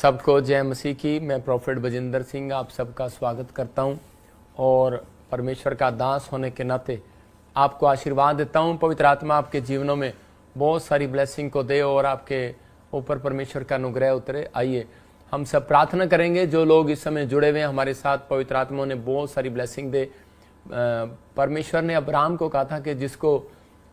सबको जय मसीह की। मैं प्रोफेट बजिंदर सिंह आप सबका स्वागत करता हूं और परमेश्वर का दास होने के नाते आपको आशीर्वाद देता हूं। पवित्र आत्मा आपके जीवनों में बहुत सारी ब्लेसिंग को दे और आपके ऊपर परमेश्वर का अनुग्रह उतरे। आइए हम सब प्रार्थना करेंगे। जो लोग इस समय जुड़े हुए हैं हमारे साथ, पवित्र आत्मा ने बहुत सारी ब्लेसिंग दे। परमेश्वर ने अब्राहम को कहा था कि जिसको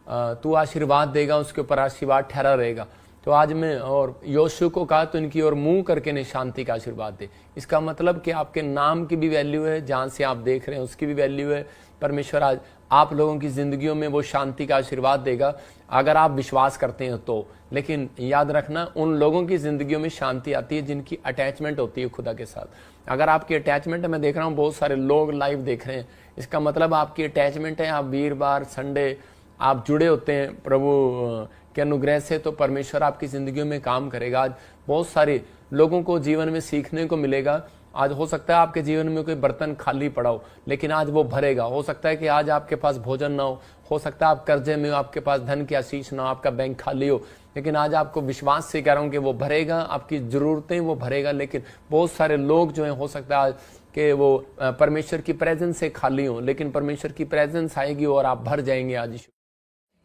तू आशीर्वाद देगा उसके ऊपर आशीर्वाद ठहरा रहेगा। तो आज मैं और योशु को कहा तो इनकी ओर मुंह करके ने शांति का आशीर्वाद दे। इसका मतलब कि आपके नाम की भी वैल्यू है, जहां से आप देख रहे हैं उसकी भी वैल्यू है। परमेश्वर आज आप लोगों की जिंदगियों में वो शांति का आशीर्वाद देगा अगर आप विश्वास करते हैं तो। लेकिन याद रखना, उन लोगों की जिंदगियों में शांति आती है जिनकी अटैचमेंट होती है खुदा के साथ। अगर आपकी अटैचमेंट है, मैं देख रहा हूँ बहुत सारे लोग लाइव देख रहे हैं, इसका मतलब आपकी अटैचमेंट है। आप वीरवार संडे आप जुड़े होते हैं प्रभु के अनुग्रह से, तो परमेश्वर आपकी जिंदगियों में काम करेगा। आज बहुत सारे लोगों को जीवन में सीखने को मिलेगा। आज हो सकता है आपके जीवन में कोई बर्तन खाली पड़ा हो, लेकिन आज वो भरेगा। हो सकता है कि आज आपके पास भोजन ना हो सकता है आप कर्जे में हो, आपके पास धन की आशीष ना हो, आपका बैंक खाली हो, लेकिन आज आपको विश्वास से कह रहा हूं कि वो भरेगा। आपकी जरूरतें वो भरेगा। लेकिन बहुत सारे लोग जो है, हो सकता है आज कि वो परमेश्वर की प्रेजेंस से खाली हो, लेकिन परमेश्वर की प्रेजेंस आएगी और आप भर जाएंगे। आज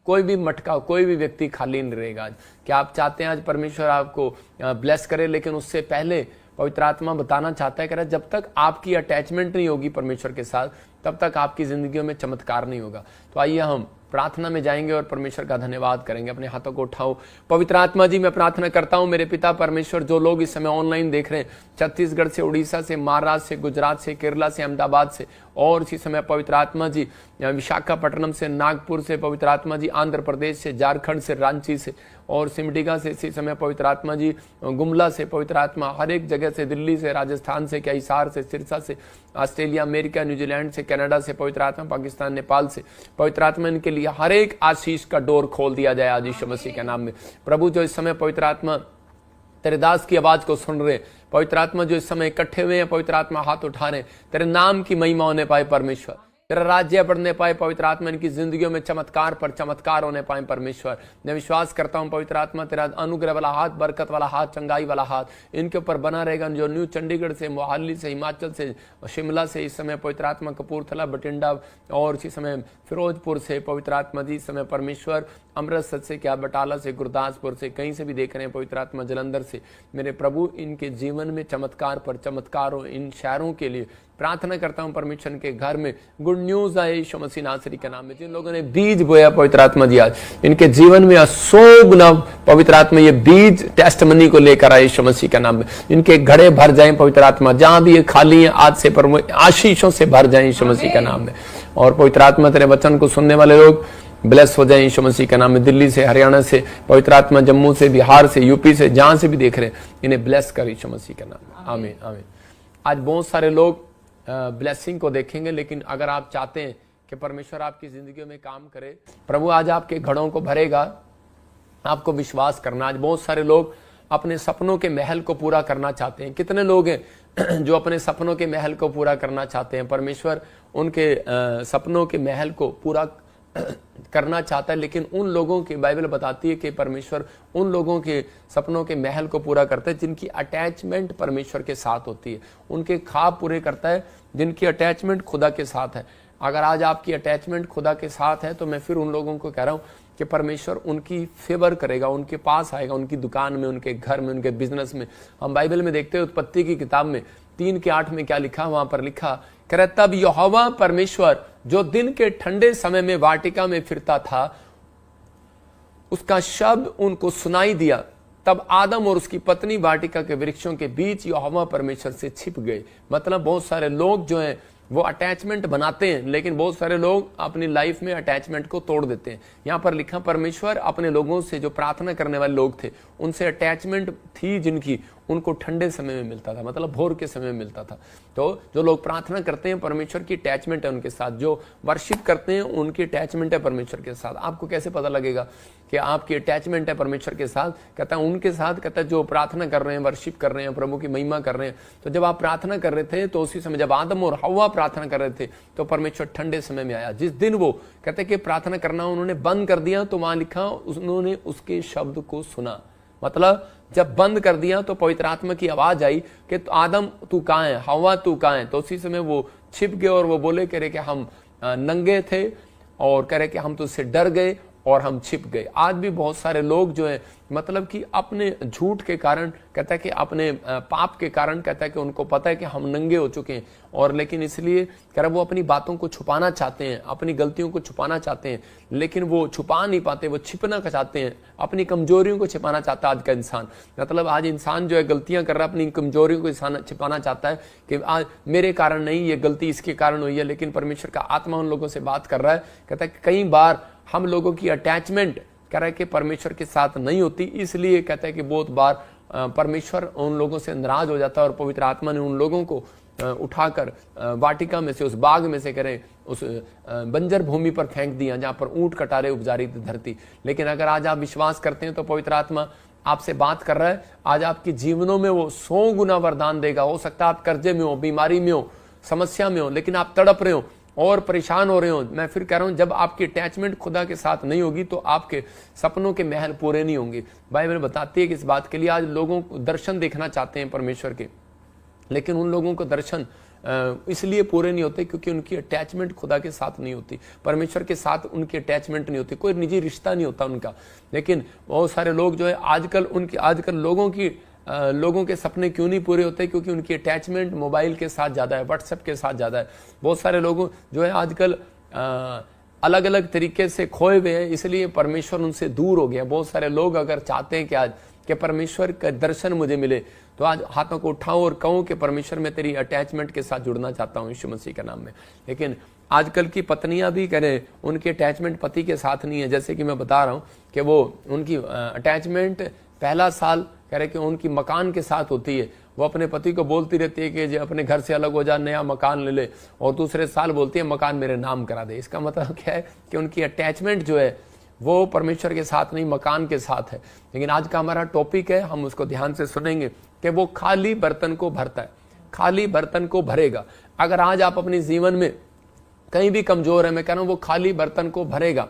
कोई भी मटका, कोई भी व्यक्ति खाली नहीं रहेगा। आज क्या आप चाहते हैं आज परमेश्वर आपको ब्लेस करे, लेकिन उससे पहले पवित्र आत्मा बताना चाहता है कि जब तक आपकी अटैचमेंट नहीं होगी परमेश्वर के साथ, तब तक आपकी जिंदगियों में चमत्कार नहीं होगा। तो आइए हम प्रार्थना में जाएंगे और परमेश्वर का धन्यवाद करेंगे। अपने हाथों को उठाओ। पवित्र आत्मा जी, मैं प्रार्थना करता हूं मेरे पिता परमेश्वर, जो लोग इस समय ऑनलाइन देख रहे हैं, छत्तीसगढ़ से, उड़ीसा से, महाराष्ट्र से, गुजरात से, केरला से, अहमदाबाद से, और इसी समय पवित्र आत्मा जी विशाखापट्टनम से, नागपुर से, पवित्र आत्मा जी आंध्र प्रदेश से, झारखंड से, रांची से और सिमडेगा से, इसी समय पवित्र आत्मा जी गुमला से, पवित्र आत्मा हर एक जगह से, दिल्ली से, राजस्थान से, हिसार से, सिरसा से, ऑस्ट्रेलिया, अमेरिका, न्यूजीलैंड से, कनाडा से, पवित्र आत्मा पाकिस्तान, नेपाल से, पवित्र आत्मा इनके लिए हर एक आशीष का डोर खोल दिया जाए आज यीशु मसीह के नाम में। प्रभु, जो इस समय पवित्र आत्मा तेरे दास की आवाज को सुन रहे, पवित्र आत्मा जो इस समय इकट्ठे हुए हैं, पवित्र आत्मा हाथ उठा रहे, तेरे नाम की महिमा होने पाए परमेश्वर, तेरा राज्य बढ़ने पाए पवित्र आत्मा, इनकी जिंदगियों में चमत्कार पर चमत्कार होने पाए परमेश्वर। मैं विश्वास करता हूं पवित्र आत्मा तेरा अनुग्रह वाला हाथ, बरकत वाला हाथ, चंगाई वाला हाथ इनके ऊपर बना रहेगा। जो न्यू चंडीगढ़ से, मोहाली से, हिमाचल से, शिमला से, इस समय पवित्र आत्मा कपूरथला, बठिंडा और इसी समय फिरोजपुर से, पवित्र आत्मा जी इस समय परमेश्वर अमृतसर से, क्या बटाला से, गुरदासपुर से, कहीं से भी देख रहे हैं पवित्र आत्मा, जलंधर से, मेरे प्रभु इनके जीवन में चमत्कार पर चमत्कार हो। इन शहरों के लिए प्रार्थना करता हूं परमेश्वर के घर में गुड न्यूज आए यीशु मसीह नासरी के नाम में। जिन लोगों ने बीज बोया पवित्र आत्मा जी, आज इनके जीवन में 100 गुना पवित्र आत्मा ये बीज टेस्टमनी को लेकर आए यीशु मसीह के नाम में। इनके घड़े भर जाएं पवित्र आत्मा, जहां भी ये खाली है आज से पर आशीषों से भर जाएं यीशु मसीह के नाम में। और पवित्र आत्मा तेरे वचन को सुनने वाले लोग ब्लेस हो जाए यीशु मसीह के नाम में। दिल्ली से, हरियाणा से, पवित्र आत्मा जम्मू से, बिहार से, यूपी से, जहां से भी देख रहे हैं, इन्हें ब्लेस कर यीशु मसीह के नाम में। आमीन आमीन। आज बहुत सारे लोग ब्लेसिंग को देखेंगे, लेकिन अगर आप चाहते हैं कि परमेश्वर आपकी जिंदगी में काम करे, प्रभु आज आपके घड़ों को भरेगा, आपको विश्वास करना। आज बहुत सारे लोग अपने सपनों के महल को पूरा करना चाहते हैं। कितने लोग हैं जो अपने सपनों के महल को पूरा करना चाहते हैं? परमेश्वर उनके सपनों के महल को पूरा करना चाहता है, लेकिन उन लोगों की बाइबल बताती है कि परमेश्वर उन लोगों के सपनों के महल को पूरा करता है जिनकी अटैचमेंट परमेश्वर के साथ होती है। उनके ख्वाब पूरे करता है जिनकी अटैचमेंट खुदा के साथ है। अगर आज आपकी अटैचमेंट खुदा के साथ है, तो मैं फिर उन लोगों को कह रहा हूं कि परमेश्वर उनकी फेवर करेगा, उनके पास आएगा, उनकी दुकान में, उनके घर में, उनके बिजनेस में। हम बाइबल में देखते हैं उत्पत्ति की किताब में 3:8 में क्या लिखा, वहां पर लिखा, तब यहोवा परमेश्वर जो दिन के ठंडे समय में वाटिका में फिरता था, उसका शब्द उनको सुनाई दिया। तब आदम और उसकी पत्नी वाटिका के वृक्षों के बीच यहोवा परमेश्वर से छिप गए। मतलब बहुत सारे लोग जो हैं वो अटैचमेंट बनाते हैं, लेकिन बहुत सारे लोग अपनी लाइफ में अटैचमेंट को तोड़ देते हैं। यहां पर लिखा, परमेश्वर अपने लोगों से, जो प्रार्थना करने वाले लोग थे, उनसे अटैचमेंट थी जिनकी, उनको ठंडे समय में मिलता था, मतलब भोर के समय में मिलता था। तो जो लोग प्रार्थना करते हैं, परमेश्वर की अटैचमेंट है उनके साथ। जो वर्शिप करते हैं, उनकी अटैचमेंट है परमेश्वर के साथ। आपको कैसे पता लगेगा कि आपकी अटैचमेंट है परमेश्वर के साथ? कहता है उनके साथ, कहता है जो प्रार्थना कर रहे हैं, वर्शिप कर रहे हैं, प्रभु की महिमा कर रहे हैं। तो जब आप प्रार्थना कर रहे थे, तो उसी समय जब आदम और हव्वा प्रार्थना कर रहे थे, तो परमेश्वर ठंडे समय में आया। जिस दिन वो कहते कि प्रार्थना करना उन्होंने बंद कर दिया, तो वहां लिखा उन्होंने उसके शब्द को सुना। मतलब जब बंद कर दिया तो पवित्र आत्मा की आवाज आई कि आदम तू कहाँ है, हवा तू कहाँ है। तो उसी समय वो छिप गए और वो बोले कह रहे कि हम नंगे थे और कह रहे कि हम तुझसे डर गए और हम छिप गए। आज भी बहुत सारे लोग जो है मतलब कि अपने झूठ के कारण कहता है कि अपने पाप के कारण कहता है कि उनको पता है कि हम नंगे हो चुके हैं और लेकिन इसलिए कह रहा वो अपनी बातों को छुपाना चाहते हैं, अपनी गलतियों को छुपाना चाहते हैं, लेकिन वो छुपा नहीं पाते, वो छिपना चाहते हैं, अपनी कमजोरियों को छिपाना चाहता है आज का इंसान। मतलब आज इंसान जो है गलतियां कर रहा है, अपनी कमजोरियों को छिपाना चाहता है कि आज मेरे कारण नहीं, ये गलती इसके कारण हुई है। लेकिन परमेश्वर का आत्मा उन लोगों से बात कर रहा है, कहता है कि कई बार हम लोगों की अटैचमेंट कह रहा है कि परमेश्वर के साथ नहीं होती, इसलिए कहता है कि बहुत बार परमेश्वर उन लोगों से नाराज हो जाता है और पवित्र आत्मा ने उन लोगों को उठाकर वाटिका में से, उस बाग में से करें उस बंजर भूमि पर फेंक दिया जहां पर ऊंट कटारे उपजारी थी धरती। लेकिन अगर आज आप विश्वास करते हैं तो पवित्र आत्मा आपसे बात कर रहा है, आज आपके जीवनों में वो 100 गुना वरदान देगा। हो सकता है आप कर्जे में हो, बीमारी में हो, समस्या में हो, लेकिन आप तड़प रहे हो और परेशान हो रहे हो। मैं फिर कह रहा हूं, जब आपकी अटैचमेंट खुदा के साथ नहीं होगी तो आपके सपनों के महल पूरे नहीं होंगे। बाइबल बताती है कि इस बात के लिए आज लोगों को दर्शन देखना चाहते हैं परमेश्वर के, लेकिन उन लोगों को दर्शन इसलिए पूरे नहीं होते क्योंकि उनकी अटैचमेंट खुदा के साथ नहीं होती, परमेश्वर के साथ उनकी अटैचमेंट नहीं होती, कोई निजी रिश्ता नहीं होता उनका। लेकिन बहुत सारे लोग जो है आजकल लोगों के सपने क्यों नहीं पूरे होते, क्योंकि उनकी अटैचमेंट मोबाइल के साथ ज़्यादा है, व्हाट्सएप के साथ ज़्यादा है। बहुत सारे लोग जो है आजकल अलग अलग तरीके से खोए हुए हैं, इसलिए परमेश्वर उनसे दूर हो गया। बहुत सारे लोग अगर चाहते हैं कि आज कि परमेश्वर का दर्शन मुझे मिले, तो आज हाथों को उठाओ और कहो कि परमेश्वर मैं तेरी अटैचमेंट के साथ जुड़ना चाहता हूँ यीशु मसीह के नाम में। लेकिन आजकल की पत्नियां भी करें, उनकी अटैचमेंट पति के साथ नहीं है। जैसे कि मैं बता रहा हूँ कि वो उनकी अटैचमेंट पहला साल कह रहे कि उनकी मकान के साथ होती है, वो अपने पति को बोलती रहती है कि अपने घर से अलग हो जा, नया मकान ले ले, और दूसरे साल बोलती है मकान मेरे नाम करा दे। इसका मतलब क्या है कि उनकी अटैचमेंट जो है वो परमेश्वर के साथ नहीं, मकान के साथ है। लेकिन आज का हमारा टॉपिक है, हम उसको ध्यान से सुनेंगे कि वो खाली बर्तन को भरता है, खाली बर्तन को भरेगा। अगर आज आप अपने जीवन में कहीं भी कमजोर है, मैं कह रहा हूं वो खाली बर्तन को भरेगा,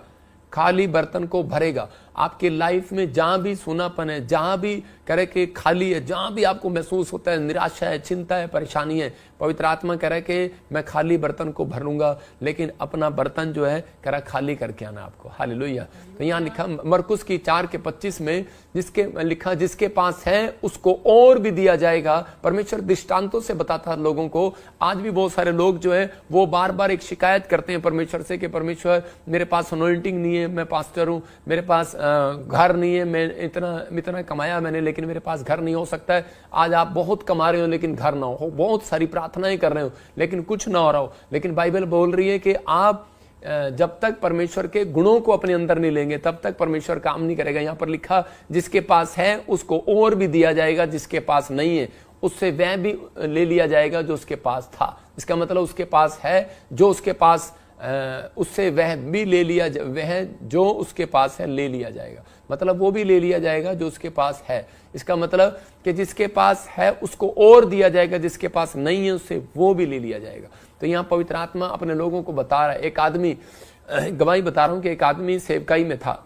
खाली बर्तन को भरेगा। आपकी लाइफ में जहां भी सूनापन है, जहां भी करे कि खाली है, जहां भी आपको महसूस होता है निराशा है, चिंता है, परेशानी है, पवित्र आत्मा कह रहा है कि मैं खाली बर्तन को भर लूंगा। लेकिन अपना बर्तन जो है कह रहा खाली करके आना आपको। हालेलुया। तो यहाँ लिखा मरकुस की 4:25 में जिसके पास है उसको और भी दिया जाएगा। परमेश्वर दृष्टांतों से बताता है लोगों को। आज भी बहुत सारे लोग जो है वो बार बार एक शिकायत करते हैं परमेश्वर से कि परमेश्वर मेरे पास अनॉइंटिंग नहीं है, मैं पास्टर हूं, मेरे पास घर नहीं है, मैं इतना कमाया मैंने लेकिन मेरे पास घर नहीं। हो सकता है आज आप बहुत कमा रहे हो लेकिन घर ना हो, बहुत सारी प्रार्थनाएं कर रहे हो लेकिन कुछ ना हो रहा हो। लेकिन बाइबल बोल रही है कि आप जब तक परमेश्वर के गुणों को अपने अंदर नहीं लेंगे तब तक परमेश्वर काम नहीं करेगा। यहां पर लिखा जिसके पास है उसको और भी दिया जाएगा, जिसके पास नहीं है उससे वह भी ले लिया जाएगा जो उसके पास था। इसका मतलब उसके पास है जो उसके पास उससे वह भी ले लिया, वह जो उसके पास है ले लिया जाएगा। मतलब वो भी ले लिया जाएगा जो उसके पास है। इसका मतलब कि जिसके पास है उसको और दिया जाएगा, जिसके पास नहीं है उससे वो भी ले लिया जाएगा। तो यहाँ पवित्र आत्मा अपने लोगों को बता रहा है। एक आदमी, गवाही बता रहा हूं कि एक आदमी सेवकाई में था।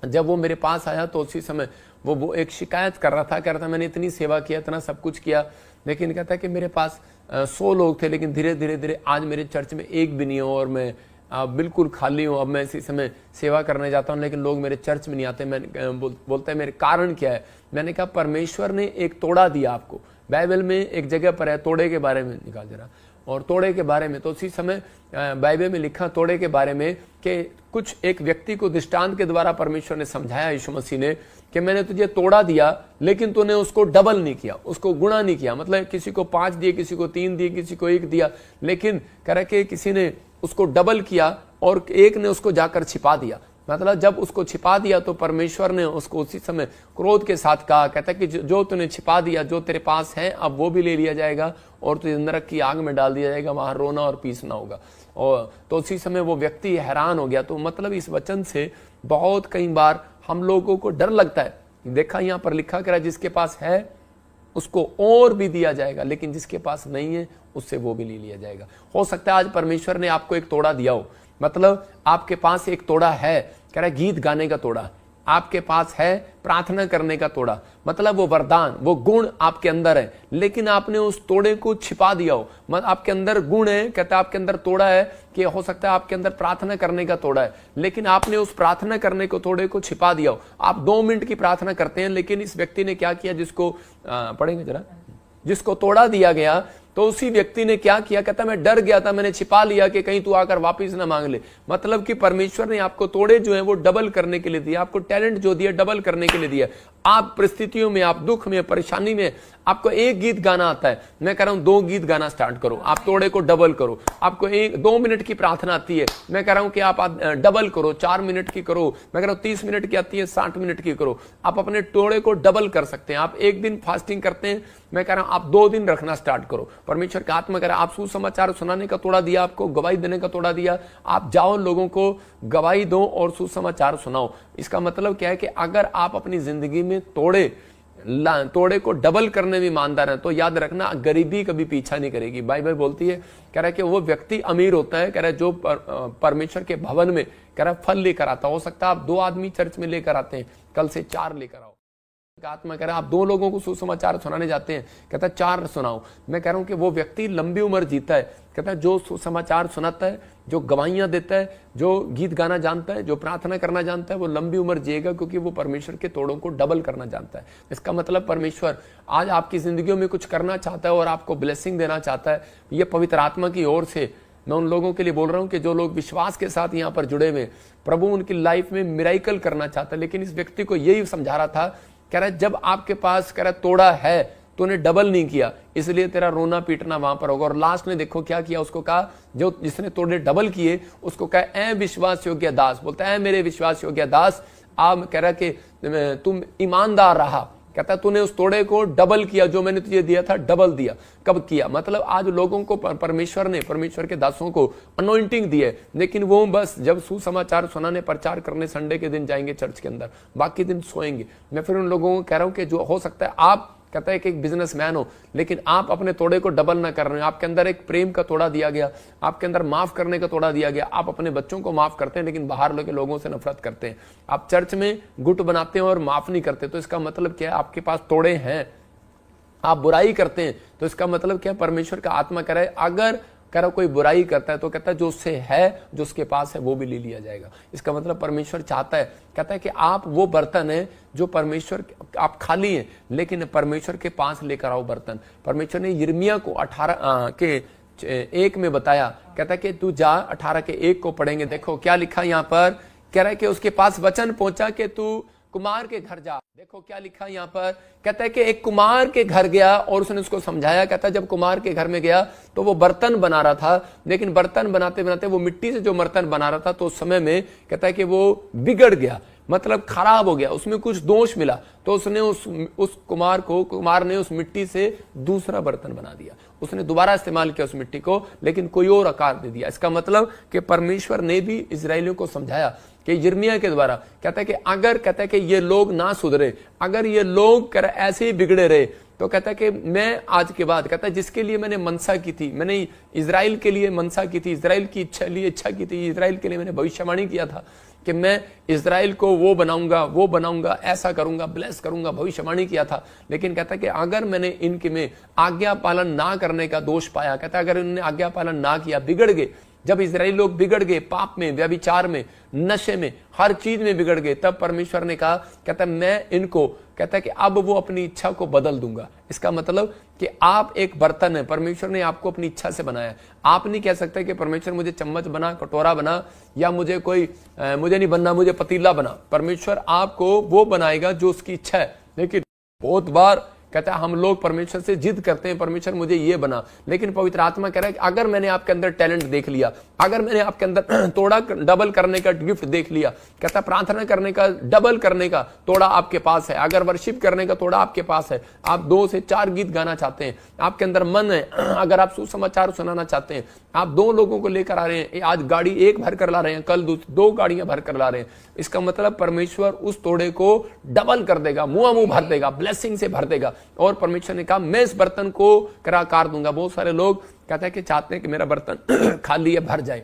जब वो मेरे पास आया तो उसी समय वो एक शिकायत कर रहा था मैंने इतनी सेवा किया, इतना सब कुछ किया, लेकिन कहता है कि मेरे पास 100 लोग थे लेकिन धीरे धीरे आज मेरे चर्च में एक भी नहीं हो और मैं बिल्कुल खाली हूँ। अब मैं इसी समय सेवा करने जाता हूँ लेकिन लोग मेरे चर्च में नहीं आते। मैं बोलता है मेरे कारण क्या है। मैंने कहा परमेश्वर ने एक तोड़ा दिया आपको। बाइबल में एक जगह पर है तोड़े के बारे में, निकाल जरा, और तोड़े के बारे में। तो उसी समय बाइबल में लिखा तोड़े के बारे में कि कुछ एक व्यक्ति को दृष्टांत के द्वारा परमेश्वर ने समझाया, यीशु मसीह ने, कि मैंने तुझे तोड़ा दिया लेकिन तूने उसको डबल नहीं किया, उसको गुणा नहीं किया। मतलब किसी को 5 दिए, किसी को 3 दिए, किसी को 1 दिया, लेकिन कह रहा कि किसी ने उसको डबल किया और एक ने उसको जाकर छिपा दिया। मतलब जब उसको छिपा दिया तो परमेश्वर ने उसको उसी समय क्रोध के साथ कहा, कहता कि जो तूने छिपा दिया, जो तेरे पास है अब वो भी ले लिया जाएगा और तुझे नरक की आग में डाल दिया जाएगा, वहां रोना और पीसना होगा। और तो उसी समय वो व्यक्ति हैरान हो गया। तो मतलब इस वचन से बहुत कई बार हम लोगों को डर लगता है। देखा यहाँ पर लिखा करा जिसके पास है उसको और भी दिया जाएगा, लेकिन जिसके पास नहीं है उससे वो भी ले लिया जाएगा। हो सकता है आज परमेश्वर ने आपको एक तोड़ा दिया हो, मतलब आपके पास एक तोड़ा है, कह रहा है गीत गाने का तोड़ा, आपके पास है प्रार्थना करने का तोड़ा, मतलब वो वरदान, वो गुण आपके अंदर है, लेकिन आपने उस तोड़े को छिपा दिया हो। मतलब आपके अंदर गुण है, कहता है आपके अंदर तोड़ा है, कि हो सकता है आपके अंदर प्रार्थना करने का तोड़ा है, लेकिन आपने उस प्रार्थना करने को तोड़े को छिपा दिया हो। आप 2 मिनट की प्रार्थना करते हैं, लेकिन इस व्यक्ति ने क्या किया, जिसको पढ़ेंगे जरा, जिसको तोड़ा दिया गया, तो उसी व्यक्ति ने क्या किया, कहता मैं डर गया था, मैंने छिपा लिया कि कहीं तू आकर वापस ना मांग ले। मतलब कि परमेश्वर ने आपको तोड़े जो है वो डबल करने के लिए दिया, आपको टैलेंट जो दिया डबल करने के लिए दिया। आप परिस्थितियों में, आप दुख में, परेशानी में, आपको एक गीत गाना आता है, मैं कह रहा हूं 2 गीत गाना स्टार्ट करो, आप तोड़े को डबल करो। आपको 2 मिनट की प्रार्थना आती है, मैं कह रहा हूं कि आप डबल करो, 4 मिनट की करो, मैं कह रहा हूं 30 मिनट की आती है, 60 मिनट की करो। आप अपने तोड़े को डबल कर सकते हैं। आप 1 दिन फास्टिंग करते हैं, मैं कह रहा हूं आप 2 दिन रखना स्टार्ट करो। परमेश्वर का आत्मा कह रहा है, आप सुसमाचार सुनाने का तोड़ा दिया, आपको गवाही देने का तोड़ा दिया, आप जाओ लोगों को गवाही दो और सुसमाचार सुनाओ। इसका मतलब क्या है कि अगर आप अपनी जिंदगी में तोड़े को डबल करने में ईमानदार है, तो याद रखना गरीबी कभी पीछा नहीं करेगी। बाइबल बोलती है, कह रहा है कि वो व्यक्ति अमीर होता है, कह रहा है जो परमेश्वर के भवन में, कह रहा है फल लेकर आता। हो सकता है आप 2 आदमी चर्च में लेकर आते हैं, कल से 4 लेकर आओ। आत्मा कह रहा है आप 2 लोगों को सुसमाचार सुनाने जाते हैं, कहता है 4 सुनाओ। मैं कह रहा हूं कि वो व्यक्ति लंबी उम्र जीता है, कहता है जो सुसमाचार सुनाता है, जो गवाहियां देता है, जो गीत गाना जानता है, जो प्रार्थना करना जानता है, वो लंबी उम्र जिएगा, क्योंकि वो परमेश्वर के तोड़ों को डबल करना जानता है। इसका मतलब परमेश्वर आज आपकी जिंदगियों में कुछ करना चाहता है और आपको ब्लेसिंग देना चाहता है। ये पवित्र आत्मा की ओर से मैं उन लोगों के लिए बोल रहा हूं कि जो लोग विश्वास के साथ यहाँ पर जुड़े हुए, प्रभु उनकी लाइफ में मिराइकल करना चाहता है। लेकिन इस व्यक्ति को यही समझा रहा था, कह रहा है जब आपके पास कह रहा तोड़ा है तूने डबल नहीं किया, इसलिए तेरा रोना पीटना वहां पर होगा। और लास्ट में देखो क्या किया, उसको कहा, जो जिसने तोड़े डबल किए उसको कहा, ऐ विश्वास योग्य दास, बोलता है मेरे विश्वास योग्य दास, आप कह रहा कि तुम ईमानदार रहा, कहता तूने उस तोड़े को डबल किया, जो मैंने तुझे दिया था डबल दिया। कब किया, मतलब आज लोगों को परमेश्वर के दासों को अनॉइंटिंग दी है, लेकिन वो बस जब सुसमाचार सुनाने, प्रचार करने संडे के दिन जाएंगे चर्च के अंदर, बाकी दिन सोएंगे। मैं फिर उन लोगों को कह रहा हूं कि जो हो सकता है आप, कहता है कि एक बिजनेसमैन हो, लेकिन आप अपने तोड़े को डबल ना कर रहे हो। आपके अंदर एक प्रेम का तोड़ा दिया गया, आपके अंदर माफ करने का तोड़ा दिया गया। आप अपने बच्चों को माफ करते हैं, लेकिन बाहर के लोगों से नफरत करते हैं। आप चर्च में गुट बनाते हैं और माफ नहीं करते, तो इसका मतलब क्या है, आपके पास तोड़े हैं। आप बुराई करते हैं, तो इसका मतलब क्या है, परमेश्वर का आत्मा कह रहा है अगर कह रहा कोई बुराई करता है, तो कहता है जो उससे है, जो उसके पास है, वो भी ले लिया जाएगा। इसका मतलब परमेश्वर चाहता है, कहता है कि आप वो बर्तन है जो परमेश्वर, आप खाली हैं लेकिन परमेश्वर के पास लेकर आओ बर्तन। परमेश्वर ने यिर्मयाह को 18 के 1 में बताया, कहता है कि तू जा, 18 के 1 को पढ़ेंगे, देखो क्या लिखा यहाँ पर, कह रहा है कि उसके पास वचन पहुंचा कि तू कुमार के घर जा। देखो क्या लिखा यहाँ पर, कहता है कि एक कुमार के घर गया और उसने उसको समझाया। कहता है जब कुमार के घर में गया तो वो बर्तन बना रहा था, लेकिन बर्तन बनाते बनाते वो मिट्टी से जो बर्तन बना रहा था, तो उस समय में कहता है कि वो बिगड़ गया, मतलब खराब हो गया, उसमें कुछ दोष मिला। तो उसने उस कुमार ने उस मिट्टी से दूसरा बर्तन बना दिया, उसने दोबारा इस्तेमाल किया उस मिट्टी को, लेकिन कोई और आकार दे दिया। इसका मतलब कि परमेश्वर ने भी इजराइलियों को समझाया कि यिर्मयाह के द्वारा, कहता है कि अगर, कहता है कि ये लोग ना सुधरे, अगर ये लोग ऐसे ही बिगड़े रहे, तो कहता है कि मैं आज के बाद, कहता है जिसके लिए मैंने मनसा की थी, मैंने इजराइल के लिए मनसा की थी, इजराइल की इच्छा की थी, इजराइल के लिए मैंने भविष्यवाणी किया था कि मैं इजराइल को वो बनाऊंगा, ऐसा करूंगा, ब्लेस करूंगा, भविष्यवाणी किया था। लेकिन कहता है कि अगर मैंने इनके में आज्ञा पालन ना करने का दोष पाया, कहता है अगर इन्होंने आज्ञा पालन ना किया, बिगड़ गए, जब इजराइल लोग बिगड़ गए, पाप में, व्यभिचार में, नशे में, हर चीज में बिगड़ गए, तब परमेश्वर ने कहा, कहता है मैं इनको, कहता है कि अब वो अपनी इच्छा को बदल दूंगा। इसका मतलब कि आप एक बर्तन है, परमेश्वर ने आपको अपनी इच्छा से बनाया। आप नहीं कह सकते कि परमेश्वर मुझे चम्मच बना, कटोरा बना, या मुझे नहीं बनना, मुझे पतीला बना। परमेश्वर आपको वो बनाएगा जो उसकी इच्छा है। लेकिन बहुत बार कहता है हम लोग परमेश्वर से जिद करते हैं, परमेश्वर मुझे ये बना, लेकिन पवित्र आत्मा कह रहा है कि अगर मैंने आपके अंदर टैलेंट देख लिया, अगर मैंने आपके अंदर तोड़ा डबल करने का गिफ्ट देख लिया, कहता है प्रार्थना करने का डबल करने का तोड़ा आपके पास है, अगर वर्शिप करने का तोड़ा आपके पास है, आप 2 से 4 गीत गाना चाहते हैं, आपके अंदर मन है, अगर आप सुसमाचार सुनाना चाहते हैं, आप 2 लोगों को लेकर आ रहे हैं, आज गाड़ी 1 भर कर ला रहे हैं, कल 2 गाड़ियां भर कर ला रहे हैं, इसका मतलब परमेश्वर उस तोड़े को डबल कर देगा, मुंह भर देगा, ब्लेसिंग से भर देगा। और परमेश्वर ने कहा मैं इस बर्तन को आकार दूंगा। बहुत सारे लोग कहते हैं कि चाहते हैं कि मेरा बर्तन खाली है, भर जाए,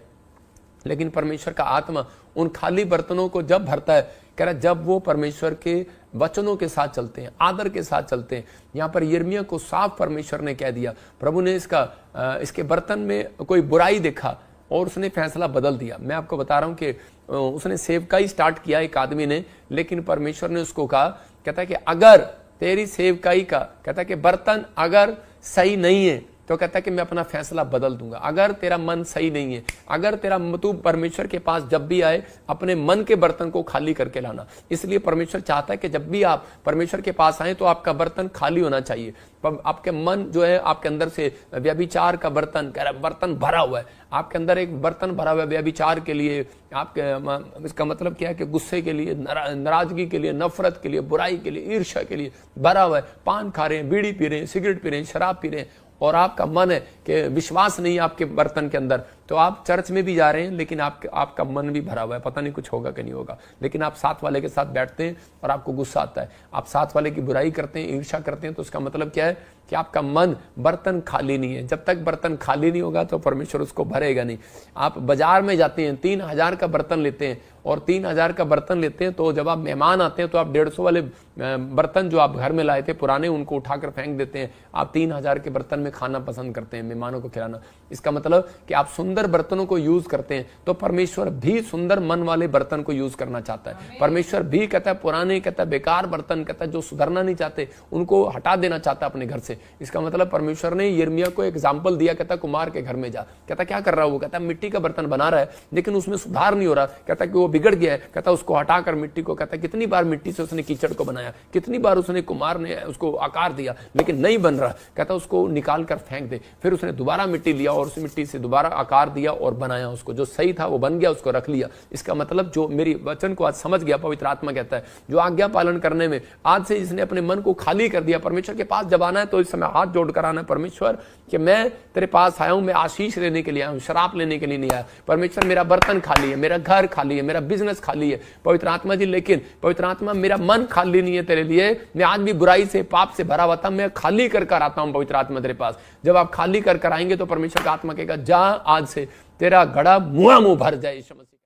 लेकिन परमेश्वर का आत्मा उन खाली बर्तनों को जब भरता है, कह रहा जब वो परमेश्वर के वचनों के साथ चलते हैं, आदर के साथ चलते हैं। यहाँ पर यिर्मयाह को साफ परमेश्वर ने कह दिया, प्रभु ने इसके बर्तन में कोई बुराई देखा और उसने फैसला बदल दिया। मैं आपको बता रहा हूं कि उसने सेवकाई स्टार्ट किया एक आदमी ने, लेकिन परमेश्वर ने उसको कहा, कहता है कि अगर तेरी सेवकाई का, कहता है कि बर्तन अगर सही नहीं है तो कहता है कि मैं अपना फैसला बदल दूंगा। अगर तेरा मन सही नहीं है, अगर तू परमेश्वर के पास जब भी आए अपने मन के बर्तन को खाली करके लाना। इसलिए परमेश्वर चाहता है कि जब भी आप परमेश्वर के पास आए तो आपका बर्तन खाली होना चाहिए। आपके मन जो है, आपके अंदर से व्यभिचार का बर्तन, कह रहा बर्तन भरा हुआ है, आपके अंदर एक बर्तन भरा हुआ है व्यभिचार के लिए, आपके इसका मतलब क्या है कि गुस्से के लिए, नाराजगी के लिए, नफरत के लिए, बुराई के लिए, ईर्ष्या के लिए भरा हुआ है। पान खा रहे हैं, बीड़ी पी रहे हैं, सिगरेट पी रहे हैं, शराब पी रहे हैं, और आपका मन है कि विश्वास नहीं है आपके बर्तन के अंदर, तो आप चर्च में भी जा रहे हैं लेकिन आपका मन भी भरा हुआ है, पता नहीं कुछ होगा कि नहीं होगा। लेकिन आप साथ वाले के साथ बैठते हैं और आपको गुस्सा आता है, आप साथ वाले की बुराई करते हैं, ईर्ष्या करते हैं, तो उसका मतलब क्या है कि आपका मन, बर्तन खाली नहीं है। जब तक बर्तन खाली नहीं होगा तो परमेश्वर उसको भरेगा नहीं। आप बाजार में जाते हैं, 3000 का बर्तन लेते हैं, और 3000 का बर्तन लेते हैं तो जब आप मेहमान आते हैं तो आप 150 वाले बर्तन जो आप घर में लाए थे पुराने, उनको उठाकर फेंक देते हैं। आप 3000 के बर्तन में खाना पसंद करते हैं, मेहमानों को खिलाना। इसका मतलब कि आप सुंदर बर्तनों को यूज करते हैं, तो परमेश्वर भी सुंदर मन वाले बर्तन को यूज करना चाहता है। परमेश्वर भी कहता है पुराने, कहता है बेकार बर्तन, कहता है जो सुधरना नहीं चाहते उनको हटा देना चाहता है अपने घर से। इसका मतलब परमेश्वर ने यिर्मयाह को एग्जाम्पल दिया, कहता कुमार के घर में जा। कहता क्या कर रहा है वो, कहता मिट्टी का बर्तन बना रहा है लेकिन उसमें सुधार नहीं हो रहा, कहता कि वो बिगड़ गया है, कहता उसको हटाकर मिट्टी को, कहता कितनी बार मिट्टी से उसने कीचड़ को बनाया, कितनी बार उसने कुमार ने उसको आकार दिया लेकिन नहीं बन रहा, कहता उसको निकाल कर फेंक दे। फिर उसने दोबारा मिट्टी लिया और उस मिट्टी से दोबारा आकार दिया और बनाया उसको, जो सही था वो बन गया, उसको रख लिया। इसका मतलब जो मेरी वचन को आज समझ गया, पवित्र आत्मा कहता है जो आज्ञा पालन करने में आज से इसने अपने मन को खाली कर दिया, परमेश्वर के पास जब आना है तो इस समय हाथ जोड़कर आना है, परमेश्वर कि मैं तेरे पास आया हूं, मैं आशीष लेने के लिए आया हूं, शराब लेने के लिए नहीं आया। परमेश्वर मेरा बर्तन खाली है, मेरा घर खाली है, मेरा बिजनेस खाली है पवित्र आत्मा जी, लेकिन पवित्र आत्मा मेरा मन खाली नहीं है तेरे लिए। मैं आज भी बुराई से, पाप से भरा हुआ था, मैं खाली कर कर आता हूं पवित्र आत्मा तेरे पास। जब आप खाली कर कर आएंगे तो परमेश्वर का आत्मा कहेगा जा आज से तेरा घड़ा मुंह भर जाए यीशु मसीह,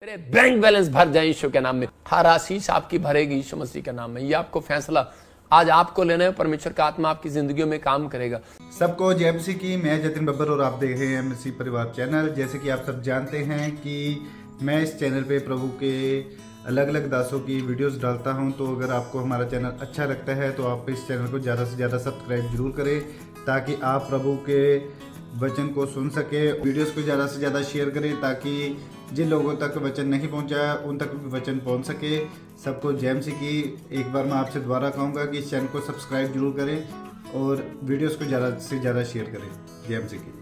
तेरे बैंक बैलेंस भर जाए यीशु के नाम में, हर आशीष आपकी भरेगी यीशु मसीह के नाम में। ये आपको फैसला आज आपको लेना है, परमेश्वर का आत्मा आपकी जिंदगियों में काम करेगा। सबको जय मसीह की, मैं जतिन बब्बर और आप देख रहे हैं मसीह परिवार चैनल। जैसे कि आप सब जानते हैं कि मैं इस चैनल पे प्रभु के अलग अलग दासों की वीडियोस डालता हूं, तो अगर आपको हमारा चैनल अच्छा लगता है तो आप इस चैनल को ज़्यादा से ज़्यादा सब्सक्राइब जरूर करें ताकि आप प्रभु के वचन को सुन सके। वीडियोस को ज़्यादा से ज़्यादा शेयर करें ताकि जिन लोगों तक वचन नहीं पहुंचा उन तक भी वचन पहुंच सके। सबको जय मसीह की। एक बार मैं आपसे दोबारा कहूँगा कि इस चैनल को सब्सक्राइब जरूर करें और वीडियोस को ज़्यादा से ज़्यादा शेयर करें। जय मसीह की।